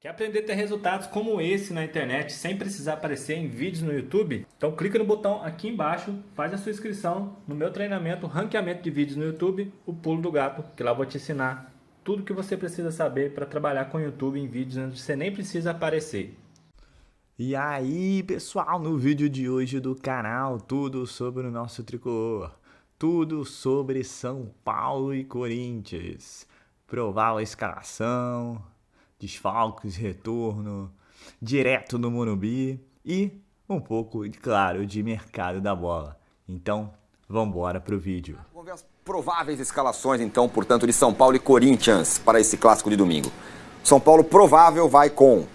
Quer aprender a ter resultados como esse na internet sem precisar aparecer em vídeos no YouTube? Então clica no botão aqui embaixo, faz a sua inscrição no meu treinamento Ranqueamento de Vídeos no YouTube, o Pulo do Gato, que lá eu vou te ensinar tudo que você precisa saber para trabalhar com o YouTube em vídeos onde você nem precisa aparecer. E aí, pessoal, no vídeo de hoje do canal, tudo sobre o nosso tricolor, tudo sobre São Paulo e Corinthians, provável escalação, desfalques, retorno, direto no Morumbi e um pouco, claro, de mercado da bola. Então, vamos embora pro vídeo. Vamos ver as prováveis escalações, então, portanto, de São Paulo e Corinthians para esse clássico de domingo. São Paulo provável vai com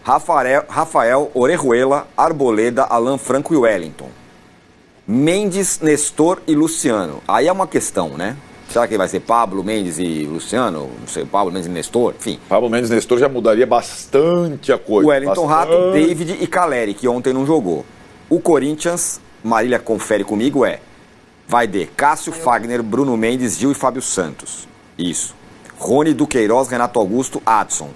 Rafael, Orejuela, Arboleda, Alan Franco e Wellington. Mendes, Nestor e Luciano. Aí é uma questão, né? Será que vai ser Pablo, Mendes e Luciano? Não sei, Pablo, Mendes e Nestor? Enfim. Pablo, Mendes e Nestor já mudaria bastante a coisa. Wellington, Rato, David e Caleri, que ontem não jogou. O Corinthians, Marília confere comigo, vai de Cássio, Fagner, Bruno Mendes, Gil e Fábio Santos. Isso. Rony, Duqueiroz, Renato Augusto, Adson.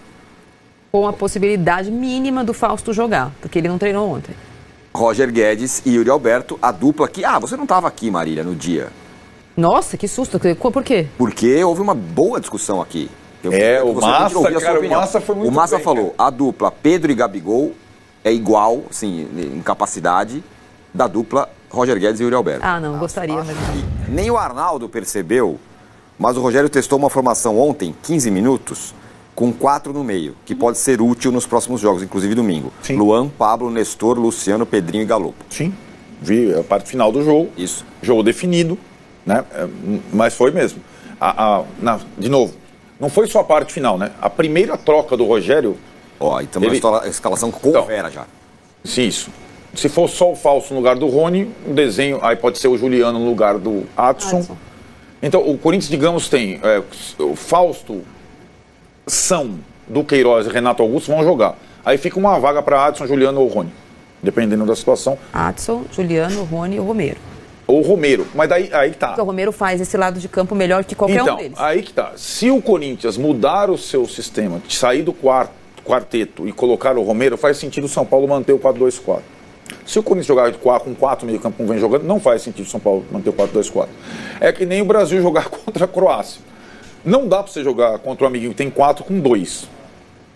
Com a possibilidade mínima do Fausto jogar, porque ele não treinou ontem. Roger Guedes e Yuri Alberto, a dupla que... você não estava aqui, Marília, no dia. Nossa, que susto. Por quê? Porque houve uma boa discussão aqui. O Massa foi muito bem. O Massa falou, a dupla Pedro e Gabigol é igual, assim, em capacidade, da dupla Roger Guedes e Yuri Alberto. Não, gostaria. Mas... Nem o Arnaldo percebeu, mas o Rogério testou uma formação ontem, 15 minutos, com 4 no meio, que pode ser útil nos próximos jogos, inclusive domingo. Sim. Luan, Pablo, Nestor, Luciano, Pedrinho e Galopo. Sim, vi a parte final do jogo. Isso. Jogo definido, né? Mas foi mesmo. De novo, não foi só a parte final, né? A primeira troca do Rogério... Então a escalação com Vera já. Sim, isso. Se for só o Fausto no lugar do Rony, o desenho, aí pode ser o Juliano no lugar do Adson. Então, o Corinthians, digamos, tem o Fausto, São, Duqueiroz e Renato Augusto vão jogar. Aí fica uma vaga para Adson, Juliano ou Rony, dependendo da situação. Adson, Juliano, Rony ou Romero. Ou Romero, mas daí aí que tá. Porque o Romero faz esse lado de campo melhor que qualquer um deles. Aí que tá. Se o Corinthians mudar o seu sistema, sair do quarteto e colocar o Romero, faz sentido o São Paulo manter o 4-2-4. Se o Corinthians jogar com 4 meio campo como vem jogando, não faz sentido o São Paulo manter o 4-2-4. É que nem o Brasil jogar contra a Croácia. Não dá para você jogar contra um amiguinho que tem 4 com 2.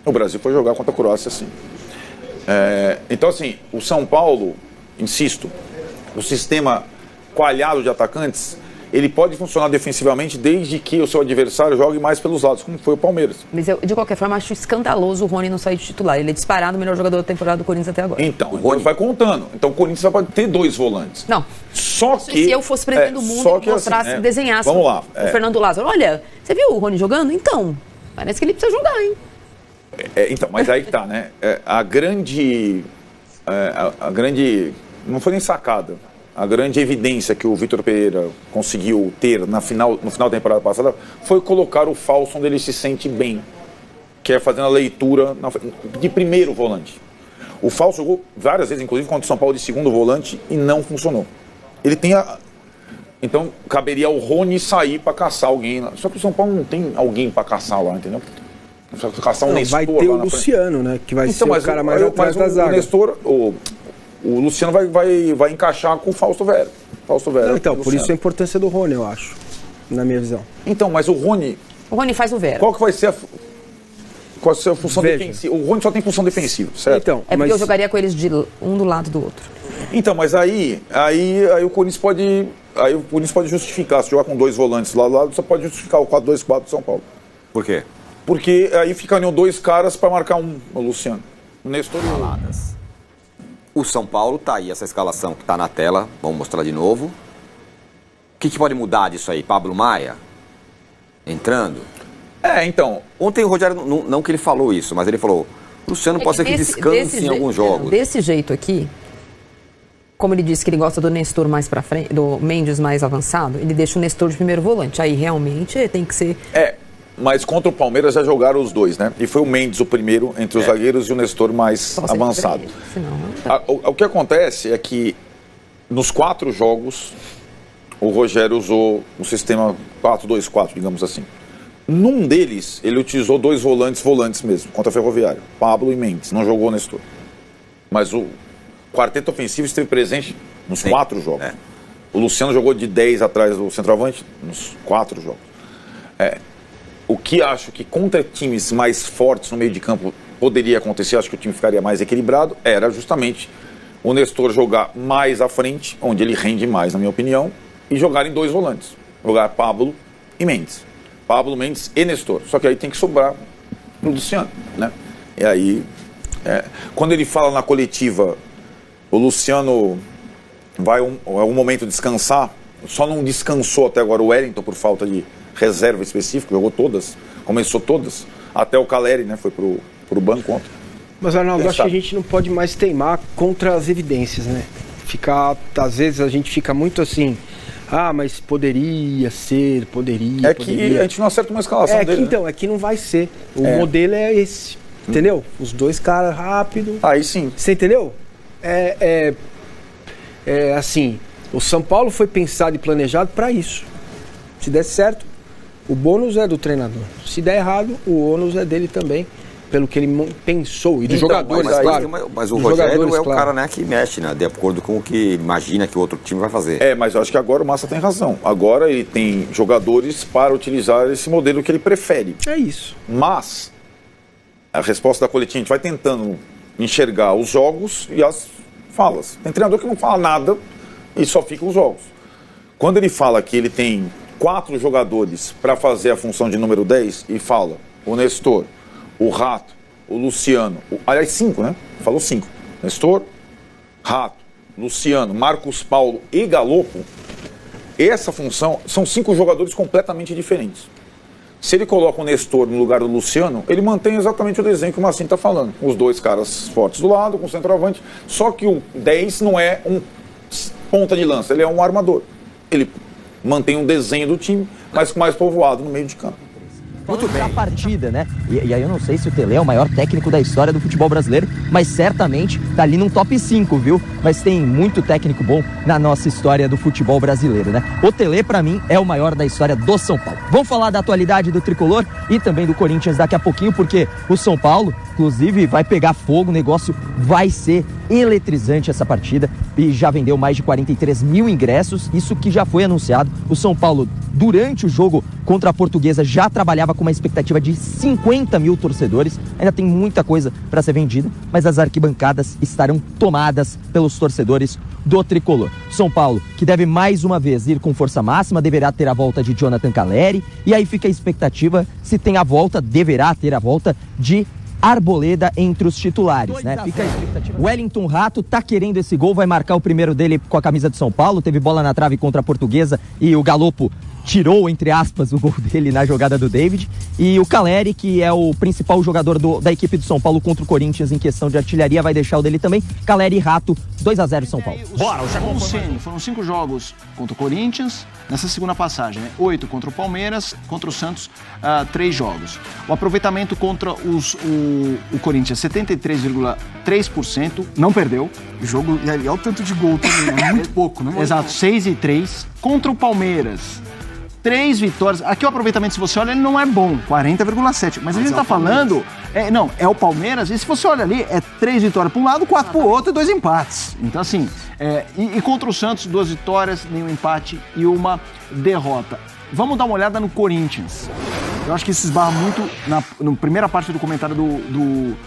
O Brasil foi jogar contra a Croácia assim. Então, assim, o São Paulo, insisto, o sistema coalhado de atacantes, ele pode funcionar defensivamente desde que o seu adversário jogue mais pelos lados, como foi o Palmeiras. Mas eu, de qualquer forma, acho escandaloso o Rony não sair de titular. Ele é disparado o melhor jogador da temporada do Corinthians até agora. Então o Rony vai contando. Então o Corinthians vai ter 2 volantes. Não. Só que... Se eu fosse presidente do mundo e mostrasse, assim, desenhasse vamos lá, o Fernando Lázaro. Olha, você viu o Rony jogando? Então, parece que ele precisa jogar, hein? Então, mas aí que tá, né? A grande... Não foi nem sacada. A grande evidência que o Vitor Pereira conseguiu ter no final da temporada passada foi colocar o Fausto onde ele se sente bem, que é fazendo a leitura de primeiro volante. O Fausto jogou várias vezes, inclusive contra o São Paulo, de segundo volante e não funcionou. Ele tem Então, caberia ao Rony sair para caçar alguém lá. Só que o São Paulo não tem alguém para caçar lá, entendeu? Só caçar um Nestor. Vai ter o Luciano, né? Que vai ser o cara mais atrás da zaga. O Nestor... O Luciano vai encaixar com o Fausto Vera. Então, por isso a importância do Rony, eu acho, na minha visão. Então, mas o Rony... O Rony faz o Vera. Qual vai ser a função defensiva? O Rony só tem função defensiva, certo? Então, porque eu jogaria com eles um do lado do outro. Então, mas aí o Corinthians pode... Aí o Corinthians pode justificar, se jogar com 2 volantes lá do lado, só pode justificar o 4-2-4 do São Paulo. Por quê? Porque aí ficariam 2 caras para marcar o Luciano. O Nestor e o... O São Paulo tá aí, essa escalação que tá na tela, vamos mostrar de novo. O que pode mudar disso aí? Pablo Maia entrando? Então... Ontem o Rogério, não que ele falou isso, mas ele falou, Luciano pode ser que descanse em alguns jogos. Desse jeito aqui, como ele disse que ele gosta do Nestor mais pra frente, do Mendes mais avançado, ele deixa o Nestor de primeiro volante. Aí realmente tem que ser... Mas contra o Palmeiras já jogaram os 2, né? E foi o Mendes o primeiro entre os zagueiros e o Nestor mais avançado. O que acontece é que nos 4 jogos o Rogério usou um sistema 4-2-4, digamos assim. Num deles, ele utilizou 2 volantes mesmo, contra a Ferroviária, Pablo e Mendes, não jogou Nestor. Mas o quarteto ofensivo esteve presente nos 4 jogos. O Luciano jogou de 10 atrás do centroavante nos 4 jogos. O que acho que contra times mais fortes no meio de campo poderia acontecer, acho que o time ficaria mais equilibrado, era justamente o Nestor jogar mais à frente, onde ele rende mais, na minha opinião, e jogar em 2 volantes. Jogar Pablo e Mendes. Pablo, Mendes e Nestor. Só que aí tem que sobrar pro Luciano, né? E aí, quando ele fala na coletiva, o Luciano vai um momento de descansar, só não descansou até agora o Wellington por falta de reserva específica, jogou todas, começou todas, até o Caleri, né, foi pro banco ontem. Mas, Arnaldo, acho que a gente não pode mais teimar contra as evidências, né? Às vezes a gente fica muito assim, mas poderia ser, poderia. Que a gente não acerta uma escalação dele. Então, é que não vai ser. O modelo é esse, entendeu? Os 2 caras rápido. Aí sim. Você entendeu? Assim, o São Paulo foi pensado e planejado para isso. Se der certo, o bônus é do treinador. Se der errado, o ônus é dele também, pelo que ele pensou. E dos jogadores, claro. Mas o Rogério é o cara, né, que mexe, né, de acordo com o que imagina que o outro time vai fazer. Mas eu acho que agora o Massa tem razão. Agora ele tem jogadores para utilizar esse modelo que ele prefere. É isso. Mas a resposta da coletiva, a gente vai tentando enxergar os jogos e as falas. Tem treinador que não fala nada e só fica os jogos. Quando ele fala que ele tem 4 jogadores para fazer a função de número 10 e fala o Nestor, o Rato, o Luciano, aliás 5, né? Falou 5. Nestor, Rato, Luciano, Marcos Paulo e Galopo. Essa função são 5 jogadores completamente diferentes. Se ele coloca o Nestor no lugar do Luciano, ele mantém exatamente o desenho que o Massinho está falando. Os 2 caras fortes do lado, com o centroavante. Só que o 10 não é um ponta de lança, ele é um armador. Ele mantém um desenho do time, mas mais povoado no meio de campo. Muito bem. A partida, né? E aí eu não sei se o Tele é o maior técnico da história do futebol brasileiro, mas certamente tá ali num top 5, viu? Mas tem muito técnico bom na nossa história do futebol brasileiro, né? O Tele, pra mim, é o maior da história do São Paulo. Vamos falar da atualidade do Tricolor e também do Corinthians daqui a pouquinho, porque o São Paulo, inclusive, vai pegar fogo, o negócio vai ser eletrizante essa partida e já vendeu mais de 43 mil ingressos, isso que já foi anunciado. O São Paulo, durante o jogo contra a Portuguesa, já trabalhava com uma expectativa de 50 mil torcedores. Ainda tem muita coisa para ser vendida, mas as arquibancadas estarão tomadas pelos torcedores do Tricolor. São Paulo, que deve mais uma vez ir com força máxima, deverá ter a volta de Jonathan Caleri, e aí fica a expectativa se tem a volta, deverá ter a volta de Arboleda entre os titulares, né? Fica a expectativa. Wellington Rato tá querendo esse gol, vai marcar o primeiro dele com a camisa de São Paulo, teve bola na trave contra a Portuguesa e o Galopo tirou, entre aspas, o gol dele na jogada do David. E o Caleri, que é o principal jogador da equipe do São Paulo contra o Corinthians em questão de artilharia, vai deixar o dele também. Caleri e Rato, 2-0 São Paulo. Bora, o Ceni, foram 5 jogos contra o Corinthians, nessa segunda passagem, né? 8 contra o Palmeiras, contra o Santos, 3 jogos. O aproveitamento contra o Corinthians, 73,3%, não perdeu. O jogo, e olha o tanto de gol também, muito pouco, né? Exato, 6-3. Contra o Palmeiras, 3 vitórias. Aqui o aproveitamento, se você olha, ele não é bom, 40,7. Mas a gente tá falando, é o Palmeiras, e se você olha ali, é 3 vitórias para um lado, 4 para o outro e 2 empates. Então assim, e contra o Santos, 2 vitórias, nenhum empate e uma derrota. Vamos dar uma olhada no Corinthians. Eu acho que isso esbarra muito na primeira parte do comentário do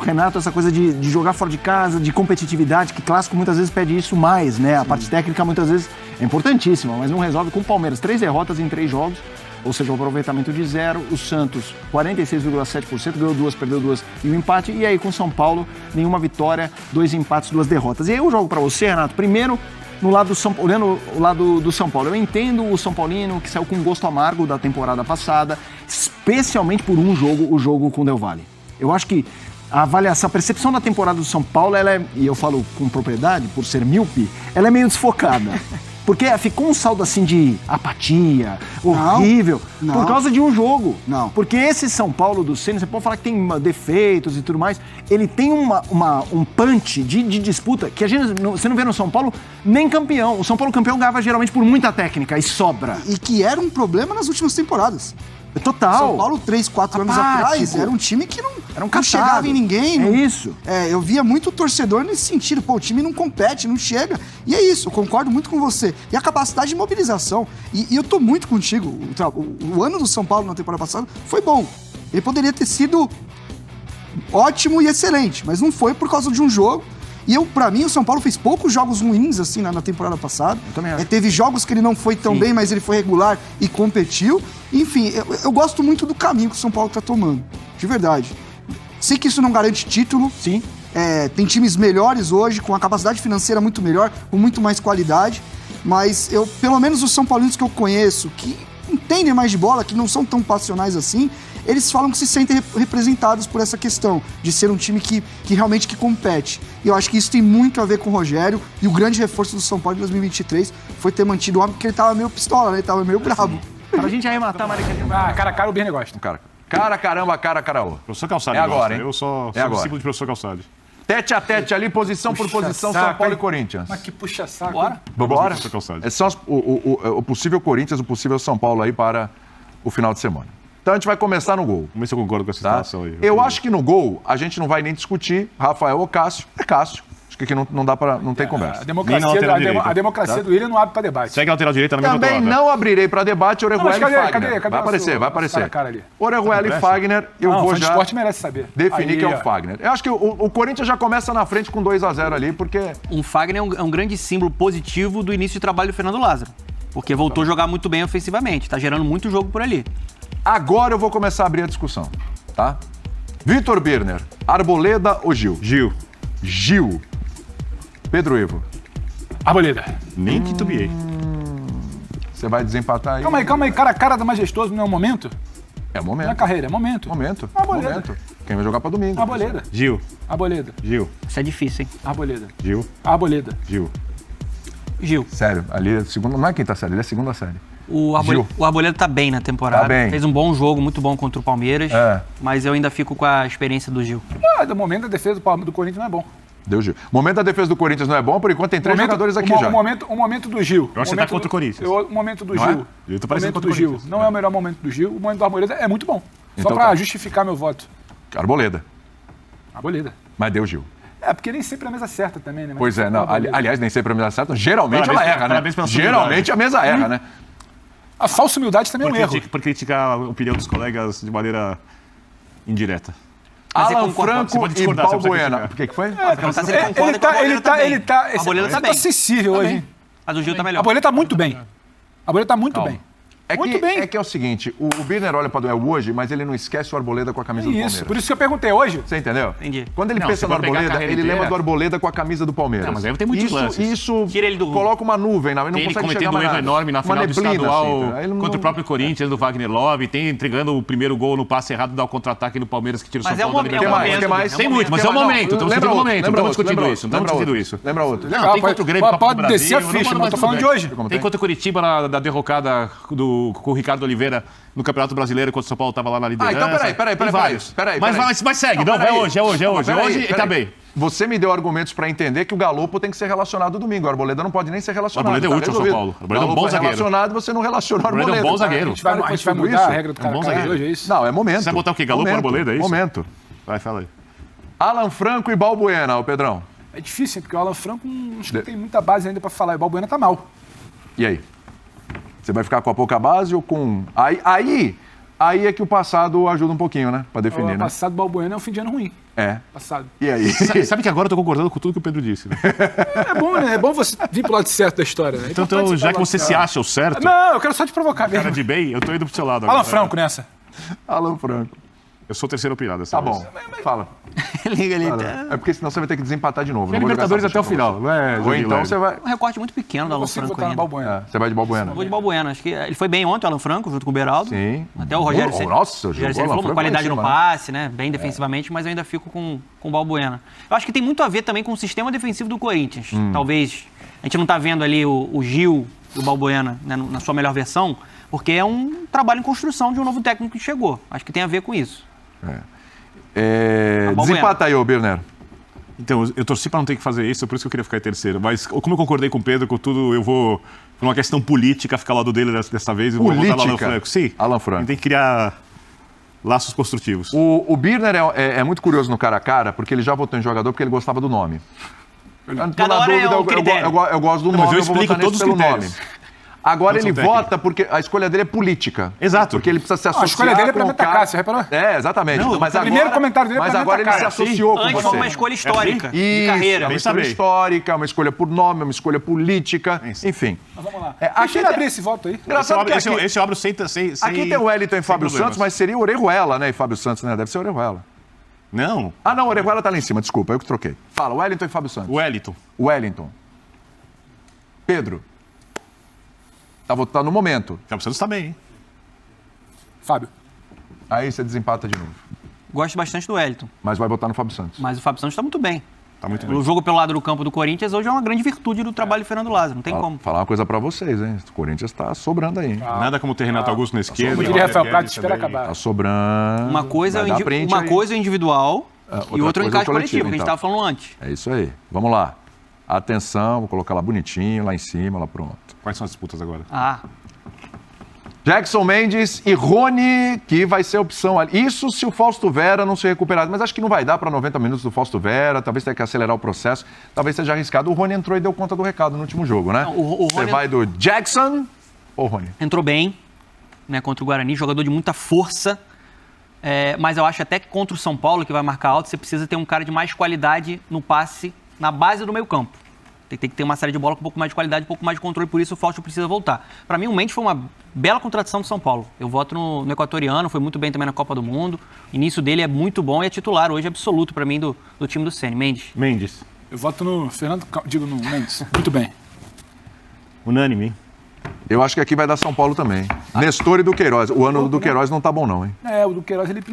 Renato, essa coisa de jogar fora de casa, de competitividade, que clássico muitas vezes pede isso mais, né? A parte técnica muitas vezes é importantíssima, mas não resolve. Com o Palmeiras, 3 derrotas em 3 jogos, ou seja, um aproveitamento de 0. O Santos, 46,7%, ganhou 2, perdeu 2 e um empate. E aí com o São Paulo, nenhuma vitória, 2 empates, 2 derrotas. E aí eu jogo pra você, Renato, primeiro, no lado olhando o lado do São Paulo. Eu entendo o São Paulino, que saiu com um gosto amargo da temporada passada, especialmente por o jogo com o Del Valle. Eu acho que a avaliação, a percepção da temporada do São Paulo, ela é, e eu falo com propriedade, por ser míope, ela é meio desfocada. Porque ficou um saldo assim de apatia, horrível, por causa de um jogo. Não. Porque esse São Paulo do Ceni, você pode falar que tem defeitos e tudo mais, ele tem um punch de disputa que a gente, você não vê no São Paulo nem campeão. O São Paulo campeão ganhava geralmente por muita técnica e sobra. E que era um problema nas últimas temporadas. Total. São Paulo, 3, 4 anos atrás, era um time que não chegava em ninguém. É isso. Eu via muito torcedor nesse sentido. Pô, o time não compete, não chega. E é isso, eu concordo muito com você. E a capacidade de mobilização. E eu tô muito contigo. O ano do São Paulo na temporada passada foi bom. Ele poderia ter sido ótimo e excelente, mas não foi por causa de um jogo. E pra mim, o São Paulo fez poucos jogos ruins, assim, na temporada passada. Eu também acho. Teve jogos que ele não foi tão bem, mas ele foi regular e competiu. Enfim, eu gosto muito do caminho que o São Paulo tá tomando. De verdade. Sei que isso não garante título. Sim. Tem times melhores hoje, com a capacidade financeira muito melhor, com muito mais qualidade. Mas pelo menos os São Paulinos que eu conheço, que entendem mais de bola, que não são tão passionais assim, eles falam que se sentem representados por essa questão de ser um time que realmente compete. E eu acho que isso tem muito a ver com o Rogério, e o grande reforço do São Paulo em 2023 foi ter mantido o homem, porque ele tava meio pistola, né? Ele tava meio brabo. Pra gente arrematar, Mariquinha. Cara a cara, o Birne gosta. Cara, caramba, cara, caraô. Professor Calçade, É agora, hein? Eu sou agora. discípulo de professor Calçade. Tete a tete ali, posição por posição, São Paulo e Corinthians. Mas que puxa-saco. Bora? Professor Calçade. São o possível Corinthians, o possível São Paulo aí para o final de semana. Então a gente vai começar no gol. Vamos ver se eu concordo com essa situação aí. Eu acho que no gol a gente não vai nem discutir Rafael ou Cássio. É Cássio. Acho que aqui não dá para, não tem conversa. A democracia do Willian não abre para debate. Segue a lateral direita na mesma Também toada. não abrirei para debate Orejuela e Fagner. Cadê Vai aparecer. cara ali? Orejuela e Fagner, eu vou o já esporte merece saber. definir Aí, que é o Fagner. Eu acho que o Corinthians já começa na frente com 2-0 ali, porque... O Fagner é um grande símbolo positivo do início de trabalho do Fernando Lázaro. Porque voltou a jogar muito bem ofensivamente, tá gerando muito jogo por ali. Agora eu vou começar a abrir a discussão, tá? Vitor Birner, Arboleda ou Gil? Gil. Pedro Ivo. Arboleda. Nem titubeei. Você vai desempatar aí? Calma aí. Cara a cara da Majestoso não é o momento? É o momento. Na carreira, é momento. Arboleda. Momento. Quem vai jogar pra domingo? Arboleda. Gil. Arboleda. Gil. Isso é difícil, hein? Arboleda. Gil. Arboleda. Gil. Sério, ali é segunda, não é quinta série, ele é segunda série. O Arboleda tá bem na temporada. Tá bem. Fez um bom jogo, muito bom contra o Palmeiras. Mas eu ainda fico com a experiência do Gil. Do momento a defesa do Corinthians não é bom. Deu Gil. O momento da defesa do Corinthians não é bom, por enquanto tem 3 jogadores aqui já. O momento do Gil. Eu acho que você tá contra o Corinthians. O momento do Não Gil. é? Eu tô parecendo contra o Gil. Corinthians. Não é o melhor momento do Gil. O momento do Arboleda é muito bom. Só Então pra tá. justificar meu voto. Arboleda. Arboleda. Mas deu Gil. Porque nem sempre a mesa certa também, né? Mas Pois é, não. Aliás, nem sempre a mesa certa. Geralmente Parabéns, ela erra, né? parabéns pela sua Geralmente a mesa erra, né? A falsa humildade também é um erro. Por criticar a opinião dos colegas de maneira indireta. Alan Franco e Balbuena. O que foi? Ele tá acessível hoje, hein? Mas o Gil tá melhor. A Arboleda tá muito bem. A Arboleda tá muito bem. É que é o seguinte, o Birner olha para o duelo hoje, mas ele não esquece o Arboleda com a camisa do Palmeiras. Por isso que eu perguntei hoje. Você entendeu? Entendi. Quando ele pensa no Arboleda, ele lembra do Arboleda com a camisa do Palmeiras. Não, mas aí tem muitos lances. Isso coloca uma nuvem, ele não tem ele consegue cometendo um erro enorme na final do estadual contra o próprio Corinthians, do Wagner Love, tem entregando o primeiro gol no passe errado, dá o contra-ataque do Palmeiras que tira o São Paulo da Libertadores. Tem muito, mas é o momento. Estamos discutindo isso. Não estamos discutindo isso. Lembra outro. Não, tem contra o Grêmio, pode descer a ficha, mas tô falando de hoje. Tem contra o Curitiba da derrocada com o Ricardo Oliveira no Campeonato Brasileiro, quando o São Paulo estava lá na liderança. Então peraí. Mas segue, não, é hoje. Hoje tá bem. Você me deu argumentos para entender que o Galopo tem que ser relacionado domingo. O Arboleda não pode nem ser relacionado. O Arboleda é útil ao São Paulo. O Arboleda é um bom zagueiro. Relacionado, você não relaciona o Arboleda. O Arboleda é um bom zagueiro. A gente vai mudar a regra do cara hoje, é isso? Não, é momento. Você vai botar o quê? Galopo ou Arboleda, é isso? Momento. Vai, fala aí. Alan Franco e Balbuena, Pedrão. É difícil, porque o Alan Franco acho que tem muita base ainda para falar. E o Balbuena tá mal. E aí? Você vai ficar com a pouca base ou com... Aí é que o passado ajuda um pouquinho, né? Pra definir, né? O passado do Balbuena é um fim de ano ruim. Passado. E aí? Sabe que agora eu tô concordando com tudo que o Pedro disse, né? É bom, né? É bom você vir pro lado certo da história, né? Então já que você se acha o certo... Não, eu quero só te provocar mesmo. Cara de bem, eu tô indo pro seu lado agora. Alan Franco nessa. Alan Franco. Eu sou o terceiro opinado dessa vez. Tá bom, fala. Liga ali. É porque senão você vai ter que desempatar de novo. Tem Libertadores até o final, não é? Ou então você vai... Um recorte muito pequeno do Alan Franco ainda. Você vai de Balbuena. Eu vou de Balbuena. Acho que ele foi bem ontem, o Alan Franco, junto com o Beraldo. Sim. Até o Rogério Ceni. Nossa, o Rogério Ceni falou qualidade no passe, né? Bem defensivamente, mas eu ainda fico com o Balbuena. Eu acho que tem muito a ver também com o sistema defensivo do Corinthians. Talvez a gente não tá vendo ali o Gil e o Balbuena, né, na sua melhor versão, porque é um trabalho em construção de um novo técnico que chegou. Acho que tem a ver com isso. Desempata aí, ô Birner. Então, eu torci para não ter que fazer isso, por isso que eu queria ficar em terceiro. Mas como eu concordei com o Pedro, com tudo, eu vou, por uma questão política, ficar ao lado dele dessa vez. Eu vou votar no Alan Franco. Sim, Alan Franco. Tem que criar laços construtivos. O Birner é muito curioso no cara a cara, porque ele já votou em jogador porque ele gostava do nome. Cada hora é um critério. Eu gosto do nome, mas eu vou votar todos nesse os pelo critérios. nome. Agora ele vota porque a escolha dele é política. Exato. Porque ele precisa se associar. A escolha dele é pra Metacá, você reparou? Exatamente. Não, mas o primeiro comentário dele é pra agora ele se Metacá. associou com Antes você. foi uma escolha histórica de carreira. É uma escolha histórica, uma escolha por nome, uma escolha política, enfim. Mas vamos lá. Deixa ele abrir esse voto aí. Esse eu abro sem aqui tem o Wellington e Fábio Santos, mas seria o Orejuela, né? E Fábio Santos, né? Deve ser o Orejuela. Não. Ah, não, o Orejuela tá lá em cima, desculpa, eu que troquei. Fala, Wellington e Fábio Santos. Wellington. Pedro. Tá votando no momento. Fábio Santos tá bem, hein? Fábio. Aí você desempata de novo. Gosto bastante do Wellington. Mas vai votar no Fábio Santos. Mas o Fábio Santos tá muito bem. Tá muito bem. O jogo pelo lado do campo do Corinthians hoje é uma grande virtude do trabalho do Fernando Lázaro. Não tem como. Falar uma coisa pra vocês, hein? O Corinthians tá sobrando aí, hein? Nada como ter Renato Augusto na esquerda. Como diria Rafael Prado, espera acabar. Tá sobrando. Uma coisa é individual e outra é o encaixe coletivo, que a gente estava falando antes. É isso aí. Vamos lá. Atenção, vou colocar lá bonitinho, lá em cima, lá pronto. Quais são as disputas agora? Jackson Mendes e Rony, que vai ser a opção ali. Isso se o Fausto Vera não se recuperar. Mas acho que não vai dar para 90 minutos do Fausto Vera. Talvez tenha que acelerar o processo. Talvez seja arriscado. O Rony entrou e deu conta do recado no último jogo, né? Não, o Você vai do Jackson ou Rony? Entrou bem, né, contra o Guarani. Jogador de muita força. Mas eu acho até que contra o São Paulo, que vai marcar alto, você precisa ter um cara de mais qualidade no passe na base do meio campo. Tem que ter uma série de bola com um pouco mais de qualidade, um pouco mais de controle, por isso o Fausto precisa voltar. Para mim, o Mendes foi uma bela contratação do São Paulo. Eu voto no equatoriano, foi muito bem também na Copa do Mundo. O início dele é muito bom e é titular hoje absoluto para mim do time do Ceni. Mendes. Eu voto no no Mendes. Muito bem. Unânime, hein? Eu acho que aqui vai dar São Paulo também. Nestor e Duqueiroz. O ano do Duqueiroz não tá bom não, hein? O Duqueiroz ele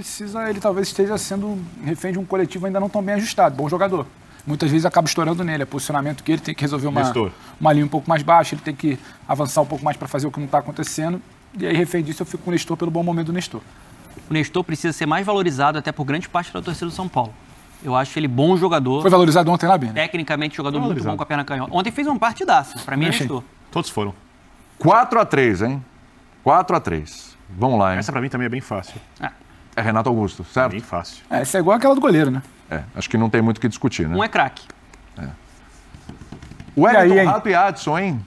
talvez esteja sendo refém de um coletivo ainda não tão bem ajustado. Bom jogador. Muitas vezes acaba estourando nele. É posicionamento que ele tem que resolver uma linha um pouco mais baixa, ele tem que avançar um pouco mais para fazer o que não está acontecendo. E aí, refém disso, eu fico com o Nestor pelo bom momento do Nestor. O Nestor precisa ser mais valorizado até por grande parte da torcida do São Paulo. Eu acho ele bom jogador. Foi valorizado ontem lá, Bena? Tecnicamente, jogador muito bom com a perna canhota. Ontem fez uma partidaça. Para mim, é Nestor. Todos foram. 4-3, hein? 4-3. Vamos lá, hein? Essa para mim também é bem fácil. É Renato Augusto, certo? Bem fácil. Essa é igual aquela do goleiro, né? Acho que não tem muito o que discutir, né? Um é craque. O Wellington, Rato e Adson, hein?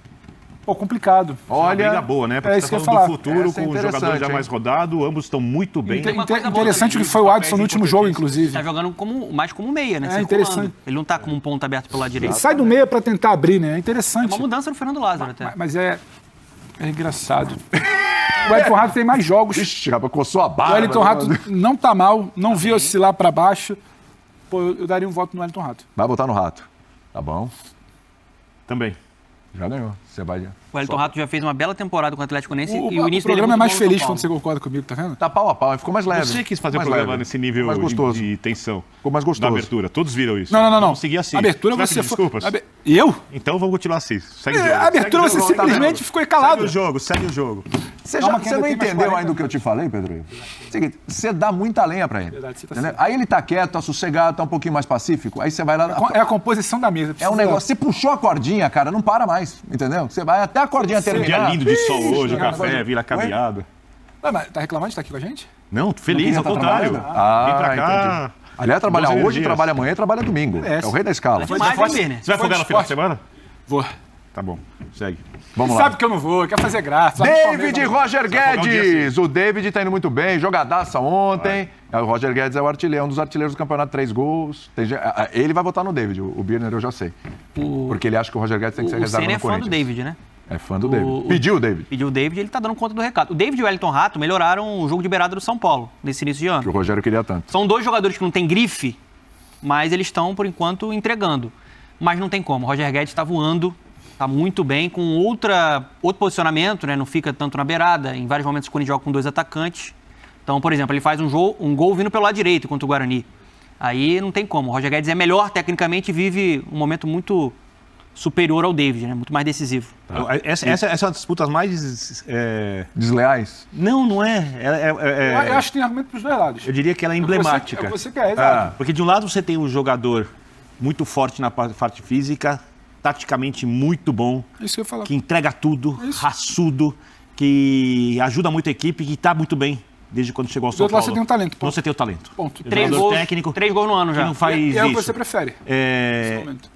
Pô, complicado. Olha, uma briga boa, né? Porque você tá falando do futuro com um jogador já mais rodado, ambos estão muito bem. Interessante que foi o Adson no último jogo, inclusive. Tá jogando mais como meia, né? Interessante. Ele não tá como um ponto aberto pelo lado direito. Ele sai do meia pra tentar abrir, né? É interessante. É uma mudança no Fernando Lázaro até. Mas é engraçado. O Wellington Rato tem mais jogos. Ixi, rapaz, coçou a barba. O Wellington Rato não tá mal, não vi oscilar pra baixo. Pô, eu daria um voto no Wellington Rato. Vai votar no Rato. Tá bom. Também. Já ganhou. Você vai... O Wellington Rato já fez uma bela temporada com o Atlético Goianiense e o início dele programa é mais feliz quando você concorda comigo, tá vendo? Tá pau a pau, ficou mais leve. Você quis fazer o programa nesse nível de tensão. Ficou mais gostoso. Da abertura. Todos viram isso. Não. Vamos seguir assim. Abertura você foi... Desculpas. E eu? Então vamos continuar assim. Segue o jogo. A abertura você simplesmente ficou calado. Segue o jogo. Você não entendeu ainda o que eu te falei, Pedro? Seguinte, você dá muita lenha pra ele. Verdade, aí ele tá quieto, tá sossegado, tá um pouquinho mais pacífico. Aí você vai lá... É a composição da mesa. É um negócio... Você puxou a cordinha, cara, não para mais, entendeu? Você vai até a cordinha terminar. Dia lindo de sol hoje, o café vira caminhada. Mas tá reclamando de estar aqui com a gente? Não, feliz, ao contrário. Vem pra cá. Entendi. Aliás, trabalha hoje, trabalha amanhã e trabalha domingo. É o rei da escala. Você vai folgar no final de semana? Vou. Tá bom, segue. Vamos lá. Sabe que eu não vou, quer fazer graça. David Roger Guedes. O David tá indo muito bem, jogadaça ontem. O Roger Guedes é o artilheiro, um dos artilheiros do campeonato, 3 gols. Ele vai votar no David, o Birner eu já sei. Porque ele acha que o Roger Guedes tem que ser reserva no Corinthians. O Ceni é fã do David, né? É fã do David. Pediu o David. Pediu o David e ele tá dando conta do recado. O David e o Wellington Rato melhoraram o jogo de beirada do São Paulo nesse início de ano. Que o Rogério queria tanto. São 2 jogadores que não tem grife, mas eles estão, por enquanto, entregando. Mas não tem como. O Roger Guedes está voando, está muito bem, com outro posicionamento, né? Não fica tanto na beirada. Em vários momentos o Corinthians joga com 2 atacantes. Então, por exemplo, ele faz um gol vindo pelo lado direito contra o Guarani. Aí não tem como. O Roger Guedes é melhor tecnicamente e vive um momento muito superior ao David, né? Muito mais decisivo. Essa é uma das disputas mais... desleais? Não é. Eu acho que tem argumento para os 2 lados. Eu diria que ela é emblemática. Você quer, exato. Porque de um lado você tem um jogador muito forte na parte física, taticamente muito bom, Isso que eu ia falar. que entrega tudo, raçudo, que ajuda muito a equipe, que está muito bem desde quando chegou ao São Paulo. Do outro lado você tem um talento. Então você tem o talento. Ponto. 3 gols, técnico, 3 gols no ano já. que não faz E é o que isso. você prefere. É... Nesse momento.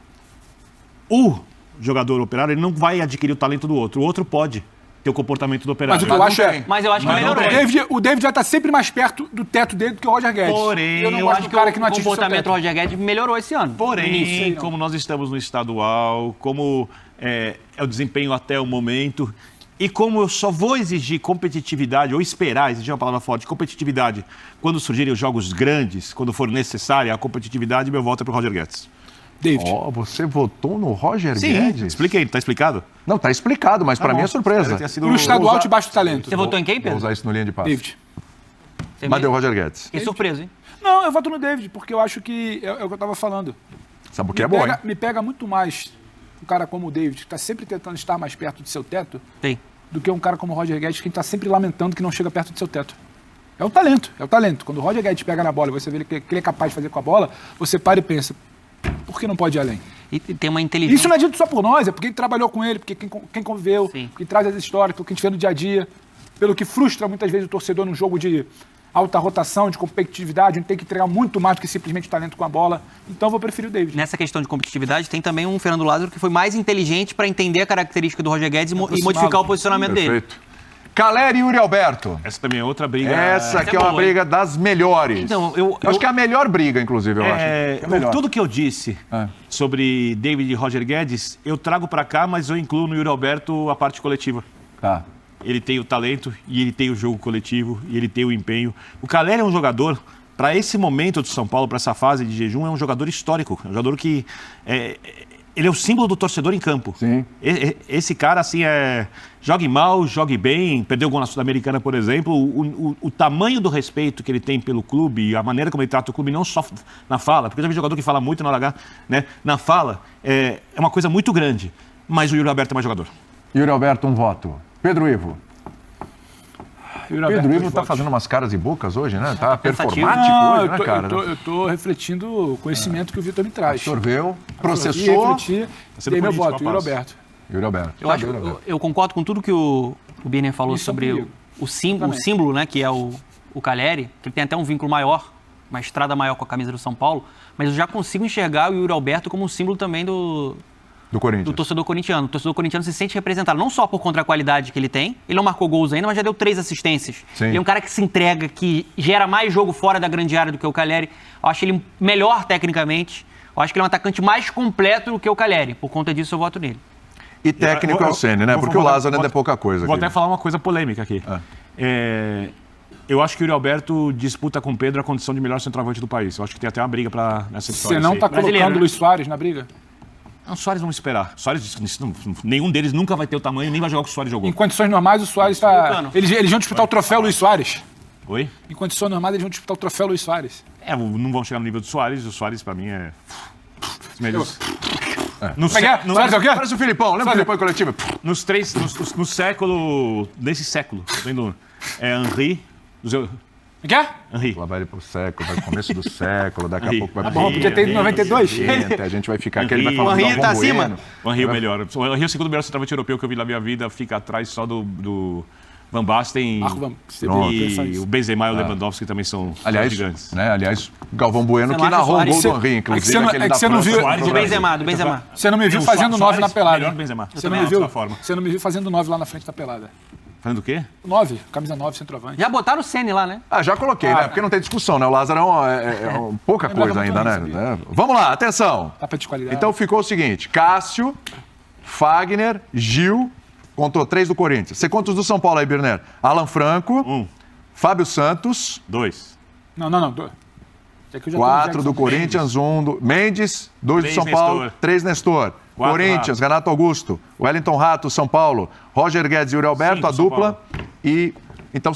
O jogador operário, ele não vai adquirir o talento do outro. O outro pode ter o comportamento do operário. Mas o que eu acho é... Mas eu acho que melhorou. O David vai estar sempre mais perto do teto dele do que o Roger Guedes. Porém, Eu acho que o comportamento do Roger Guedes melhorou esse ano. Porém, como nós estamos no estadual, como é o desempenho até o momento, e como eu só vou exigir competitividade, ou esperar, exigir uma palavra forte, competitividade, quando surgirem os jogos grandes, quando for necessária a competitividade, meu voto é para o Roger Guedes. David. Você votou no Roger Sim, Guedes? Expliquei, tá explicado? Não, tá explicado, mas para mim é surpresa. No estadual de baixo talento. Você votou em quem, Pedro? Vou usar isso no linha de passe. David. Mas deu Roger Guedes. Fiquei surpreso, hein? Não, eu voto no David, porque eu acho que é o que eu estava falando. Sabe o que é bom, hein? Me pega muito mais um cara como o David, que está sempre tentando estar mais perto do seu teto, do que um cara como o Roger Guedes, que está sempre lamentando que não chega perto do seu teto. É o talento, é o talento. Quando o Roger Guedes pega na bola e você vê o que ele é capaz de fazer com a bola, você para e pensa, por que não pode ir além? E tem uma inteligência... Isso não é dito só por nós, é porque quem trabalhou com ele, porque quem conviveu, porque traz as histórias, pelo que a gente vê no dia a dia, pelo que frustra muitas vezes o torcedor num jogo de alta rotação, de competitividade, onde tem que entregar muito mais do que simplesmente o talento com a bola. Então eu vou preferir o David. Nessa questão de competitividade, tem também um Fernando Lázaro que foi mais inteligente para entender a característica do Roger Guedes e modificar o posicionamento dele. Caleri e Yuri Alberto. Essa também é outra briga. Essa aqui é uma briga das melhores. Então, eu acho que é a melhor briga, inclusive, eu acho. Por tudo que eu disse sobre David e Roger Guedes, eu trago para cá, mas eu incluo no Yuri Alberto a parte coletiva. Tá. Ele tem o talento, e ele tem o jogo coletivo, e ele tem o empenho. O Caleri é um jogador, para esse momento do São Paulo, para essa fase de jejum, é um jogador histórico. É um jogador que... ele é o símbolo do torcedor em campo. Sim. Esse cara, assim, jogue mal, jogue bem, perdeu o gol na Sul-Americana, por exemplo. O tamanho do respeito que ele tem pelo clube, a maneira como ele trata o clube, não só na fala, porque eu já vi jogador que fala muito na hora H, né? Na fala, é uma coisa muito grande. Mas o Yuri Alberto é mais jogador. Yuri Alberto, um voto. Pedro Ivo. Pedro Ivo tá fazendo umas caras e bocas hoje, né? Tá performático hoje, né, cara? Eu tô refletindo o conhecimento que o Vitor me traz. Absorveu, processou. Dei meu voto, Yuri Alberto. Yuri Alberto. Eu concordo com tudo que o Birner falou sobre o símbolo, né, que é o Caleri, que ele tem até um vínculo maior, uma estrada maior com a camisa do São Paulo, mas eu já consigo enxergar o Yuri Alberto como um símbolo também do torcedor corintiano. O torcedor corintiano se sente representado, não só por conta da qualidade que ele tem, ele não marcou gols ainda, mas já deu 3 assistências. Sim. Ele é um cara que se entrega, que gera mais jogo fora da grande área do que o Caleri. Eu acho ele melhor tecnicamente, eu acho que ele é um atacante mais completo do que o Caleri. Por conta disso, eu voto nele. E técnico é o Ceni, né? Porque o Lázaro ainda é pouca coisa. Vou até falar uma coisa polêmica aqui. Eu acho que o Yuri Alberto disputa com o Pedro a condição de melhor centroavante do país. Eu acho que tem até uma briga nessa história. Você não está colocando o Luis Soares na briga? Não, o Soares vamos esperar. Soares, nenhum deles nunca vai ter o tamanho, nem vai jogar o que o Soares jogou. Em condições normais, o Soares está... Eles vão disputar o troféu Luis Soares. Oi? Em condições normais, eles vão disputar o troféu Luis Soares. Não vão chegar no nível do Soares. O Soares, pra mim, é... Parece o Filipão, lembra o Filipão em coletivo? Nesse século, tá vendo? Henry... O quê? Henry. Lá vai pro século, vai pro começo do século, daqui a pouco vai pro... Bom, podia ter ido em 92. A gente vai ficar aqui, ele vai falar do Henry tá acima. O Henry é o melhor. O Henry é o segundo melhor centroavante europeu que eu vi na minha vida, fica atrás só do Van Basten e o Benzema e o Lewandowski também são gigantes. Aliás, Galvão Bueno que narrou o gol do Henry, inclusive. É que você não viu... Do Benzema. Você não me viu fazendo 9 na pelada. Melhor do Benzema. Você não me viu fazendo 9 lá na frente da pelada. Fazendo o quê? 9, camisa 9, centroavante. Já botaram o Ceni lá, né? Já coloquei, né? Porque não tem discussão, né? O Lázaro é pouca coisa ainda, né? Vamos lá, atenção. Tapa de qualidade. Então ficou o seguinte: Cássio, Fagner, Gil, Contou 3 do Corinthians. Você conta os do São Paulo aí, Birner. Alan Franco. Fábio Santos. 2. Não. 4 do Corinthians, 1 do Mendes, 2 do São Paulo, 3 Nestor. Corinthians, Renato Augusto, Wellington Rato, São Paulo, Roger Guedes e Yuri Alberto, a dupla. E então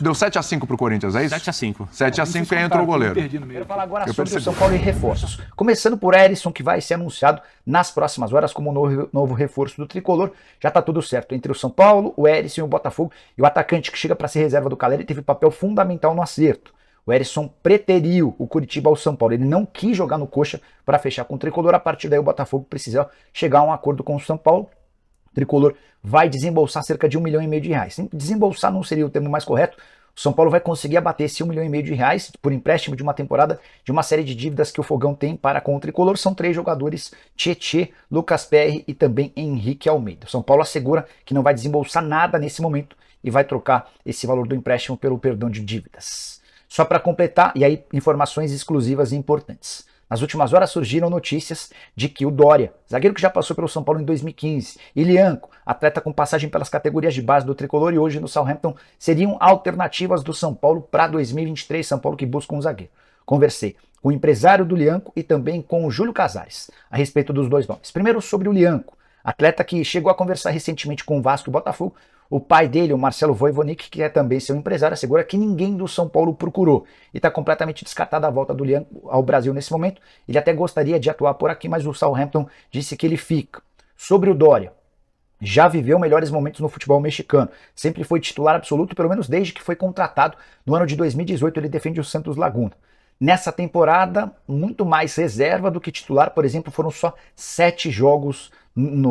deu 7-5 pro Corinthians, é isso? 7-5. 7-5 e aí entrou o goleiro. Quero falar agora sobre o São Paulo e reforços. Começando por Erisson, que vai ser anunciado nas próximas horas como novo reforço do Tricolor. Já tá tudo certo entre o São Paulo, o Erisson e o Botafogo. E o atacante que chega para ser reserva do Caleri teve papel fundamental no acerto. O Erisson preteriu o Curitiba ao São Paulo. Ele não quis jogar no coxa para fechar com o Tricolor. A partir daí o Botafogo precisou chegar a um acordo com o São Paulo. O Tricolor vai desembolsar cerca de R$1,5 milhão. Desembolsar não seria o termo mais correto. O São Paulo vai conseguir abater esse R$1,5 milhão por empréstimo de uma temporada de uma série de dívidas que o Fogão tem para com o Tricolor. São 3 jogadores: Tietê, Lucas Perry e também Henrique Almeida. O São Paulo assegura que não vai desembolsar nada nesse momento e vai trocar esse valor do empréstimo pelo perdão de dívidas. Só para completar, e aí informações exclusivas e importantes. Nas últimas horas surgiram notícias de que o Dória, zagueiro que já passou pelo São Paulo em 2015, e Lianco, atleta com passagem pelas categorias de base do Tricolor e hoje no Southampton, seriam alternativas do São Paulo para 2023, São Paulo que busca um zagueiro. Conversei com o empresário do Lianco e também com o Júlio Casares a respeito dos dois nomes. Primeiro sobre o Lianco, atleta que chegou a conversar recentemente com o Vasco e o Botafogo. O pai dele, o Marcelo Voivonik, que é também seu empresário, assegura que ninguém do São Paulo procurou e está completamente descartada a volta do Lianco ao Brasil nesse momento. Ele até gostaria de atuar por aqui, mas o Southampton disse que ele fica. Sobre o Dória, já viveu melhores momentos no futebol mexicano. Sempre foi titular absoluto, pelo menos desde que foi contratado. No ano de 2018 ele defende o Santos Laguna. Nessa temporada, muito mais reserva do que titular. Por exemplo, foram só 7 jogos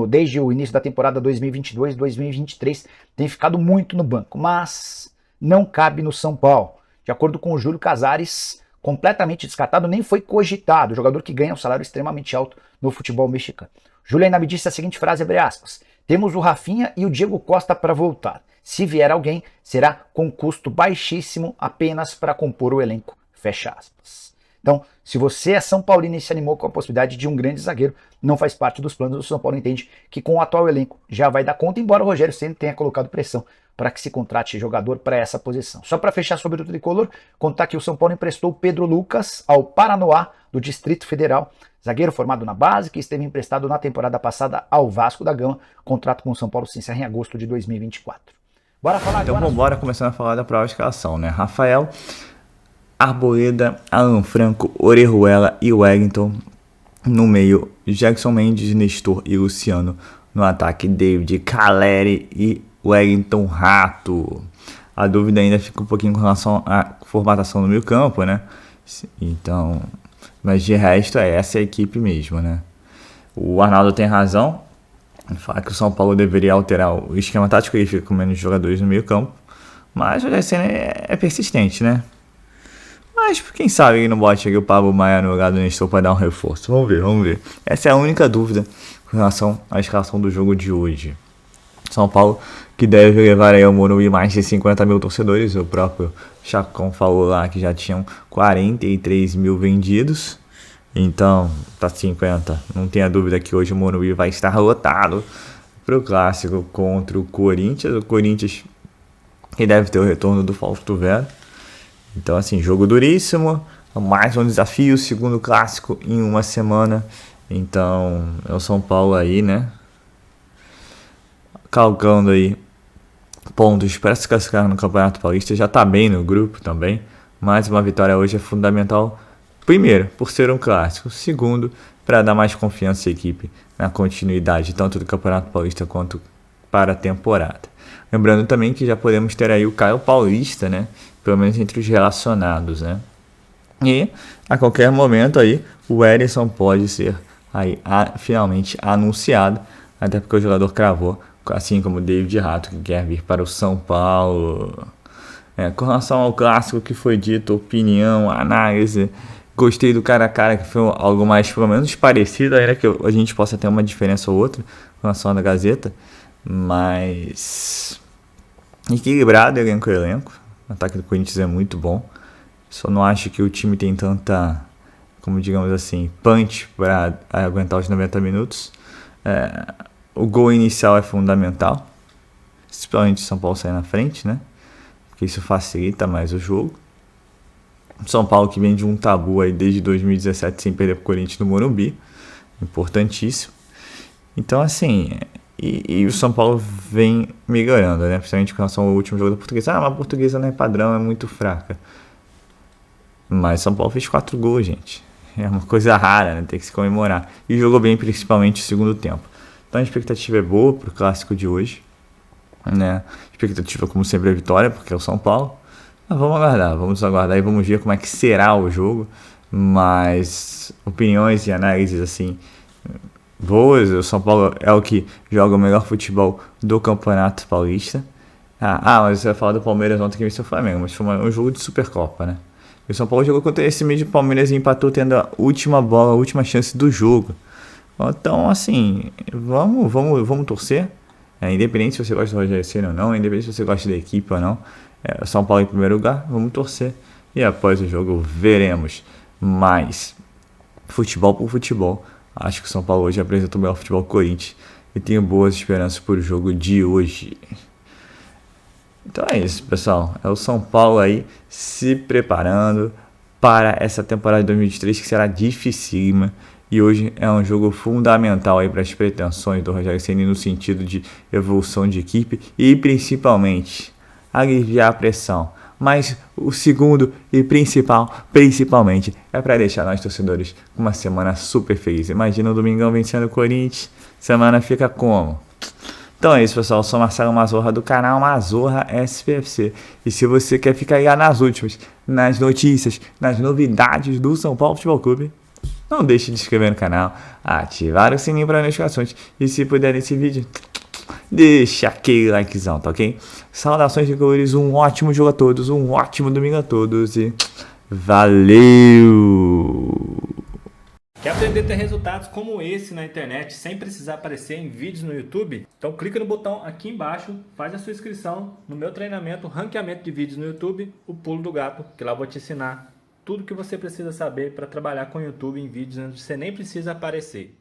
desde o início da temporada 2022-2023. Tem ficado muito no banco, mas não cabe no São Paulo. De acordo com o Júlio Casares, completamente descartado, nem foi cogitado. O jogador que ganha um salário extremamente alto no futebol mexicano. Júlio ainda me disse a seguinte frase, abre aspas: temos o Rafinha e o Diego Costa para voltar. Se vier alguém, será com custo baixíssimo apenas para compor o elenco. Fecha aspas. Então, se você é São Paulino e se animou com a possibilidade de um grande zagueiro, não faz parte dos planos do São Paulo. Entende que com o atual elenco já vai dar conta, embora o Rogério Ceni tenha colocado pressão para que se contrate jogador para essa posição. Só para fechar sobre o Tricolor, contar que o São Paulo emprestou Pedro Lucas ao Paranoá do Distrito Federal, zagueiro formado na base, que esteve emprestado na temporada passada ao Vasco da Gama. Contrato com o São Paulo se encerra em agosto de 2024. Bora falar então, agora. Então vamos começando a falar da prova de escalação, né? Rafael, Arboleda, Alan Franco, Orejuela e Wellington. No meio, Jackson Mendes, Nestor e Luciano. No ataque, David, Caleri e Wellington Rato. A dúvida ainda fica um pouquinho com relação à formatação do meio campo, né? Então, mas de resto, essa é a equipe mesmo, né? O Arnaldo tem razão em falar que o São Paulo deveria alterar o esquema tático e fica com menos jogadores no meio campo. Mas o Rogério Ceni é persistente, né? Mas quem sabe ele não bote aqui o Pablo Maia no lugar do Nestor para dar um reforço. Vamos ver. Essa é a única dúvida com relação à escalação do jogo de hoje. São Paulo que deve levar aí ao Morumbi mais de 50 mil torcedores. O próprio Chacon falou lá que já tinham 43 mil vendidos. Então, tá 50. Não tenha dúvida que hoje o Morumbi vai estar lotado para o clássico contra o Corinthians. O Corinthians que deve ter o retorno do Fausto Vera. Então, assim, jogo duríssimo, mais um desafio, segundo clássico em uma semana. Então, é o São Paulo aí, né? Calcando aí pontos para se classificar no Campeonato Paulista. Já tá bem no grupo também, mas uma vitória hoje é fundamental. Primeiro, por ser um clássico. Segundo, para dar mais confiança à equipe na continuidade, tanto do Campeonato Paulista quanto para a temporada. Lembrando também que já podemos ter aí o Caio Paulista, né? Pelo menos entre os relacionados, né? E a qualquer momento aí o Erisson pode ser aí finalmente anunciado, até porque o jogador cravou, assim como o David Rato, que quer vir para o São Paulo. Com relação ao clássico que foi dito, opinião, análise, gostei do cara a cara, que foi algo mais, pelo menos, parecido, ainda que a gente possa ter uma diferença ou outra com relação à Gazeta, mas equilibrado elenco. O ataque do Corinthians é muito bom. Só não acho que o time tem tanta, como digamos assim, punch para aguentar os 90 minutos. O gol inicial é fundamental. principalmente São Paulo sair na frente, né? Porque isso facilita mais o jogo. São Paulo que vem de um tabu aí desde 2017 sem perder pro Corinthians no Morumbi, importantíssimo. Então assim, e o São Paulo vem melhorando, né? Principalmente com relação ao último jogo da Portuguesa. Mas a Portuguesa não é padrão, é muito fraca. Mas São Paulo fez 4 gols, gente. É uma coisa rara, né? Tem que se comemorar. E jogou bem, principalmente o segundo tempo. Então a expectativa é boa pro clássico de hoje, né? Expectativa, como sempre, é vitória, porque é o São Paulo. Mas vamos aguardar e vamos ver como é que será o jogo. Mas opiniões e análises assim boas. O São Paulo é o que joga o melhor futebol do Campeonato Paulista. Mas você vai falar do Palmeiras ontem que venceu o Flamengo, mas foi um jogo de Supercopa, né? E o São Paulo jogou contra esse mesmo Palmeiras e empatou, tendo a última bola, a última chance do jogo. Então, assim, vamos torcer. Independente se você gosta do Rogério Ceni ou não, independente se você gosta da equipe ou não. São Paulo em primeiro lugar, vamos torcer. E após o jogo veremos. Mas, futebol por futebol, acho que o São Paulo hoje apresentou o melhor futebol do Corinthians. E tenho boas esperanças para o jogo de hoje. Então é isso, pessoal. É o São Paulo aí se preparando para essa temporada de 2023 que será dificílima. E hoje é um jogo fundamental aí para as pretensões do Rogério Ceni no sentido de evolução de equipe e principalmente aliviar a pressão. Mas o segundo e principalmente, é para deixar nós torcedores com uma semana super feliz. Imagina o Domingão vencendo o Corinthians, semana fica como? Então é isso, pessoal. Eu sou Marcelo Mazorra do canal Mazorra SPFC. E se você quer ficar aí nas últimas, nas notícias, nas novidades do São Paulo Futebol Clube, não deixe de se inscrever no canal, ativar o sininho para notificações e se puder nesse vídeo, deixa aquele likezão, tá ok? Saudações de cores, um ótimo jogo a todos, um ótimo domingo a todos e valeu! Quer aprender a ter resultados como esse na internet sem precisar aparecer em vídeos no YouTube? Então clica no botão aqui embaixo, faz a sua inscrição no meu treinamento, ranqueamento de vídeos no YouTube, o Pulo do Gato, que lá eu vou te ensinar tudo que você precisa saber para trabalhar com o YouTube em vídeos onde você nem precisa aparecer.